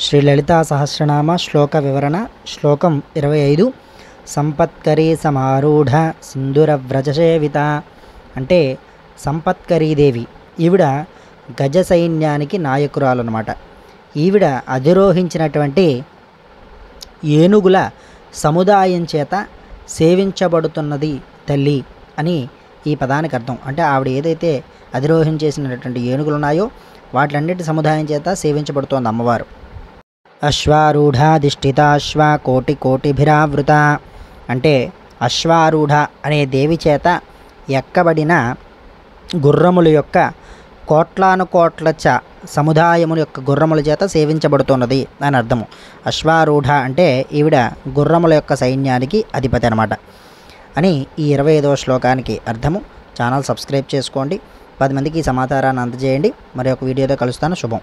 శ్రీ లలితా సహస్రనామ శ్లోక వివరణ. శ్లోకం 25. సంపత్కరీ సమారూఢ సింధుర వ్రజసేవిత. అంటే సంపత్కరీదేవి, ఈవిడ గజ సైన్యానికి నాయకురాలు అన్నమాట. ఈవిడ అధిరోహించినటువంటి ఏనుగుల సముదాయం చేత సేవించబడుతున్నది తల్లి అని ఈ పదానికి అర్థం. అంటే ఆవిడ ఏదైతే అధిరోహించేసినటువంటి ఏనుగులు ఉన్నాయో వాటిలన్నిటి సముదాయం చేత సేవించబడుతోంది అమ్మవారు. అశ్వారూఢాధిష్ఠితాశ్వ కోటి కోటిభిరావృత. అంటే అశ్వారూఢ అనే దేవి చేత ఎక్కబడిన గుర్రముల యొక్క కోట్లాను కోట్ల సముదాయముల యొక్క గుర్రముల చేత సేవించబడుతున్నది అని అర్థము. అశ్వారూఢ అంటే ఈవిడ గుర్రముల యొక్క సైన్యానికి అధిపతి అనమాట అని ఈ 25వ శ్లోకానికి అర్థము. ఛానల్ సబ్స్క్రైబ్ చేసుకోండి, 10 మందికి ఈ సమాచారాన్ని అందజేయండి. మరి ఒక వీడియోతో కలుస్తాను. శుభం.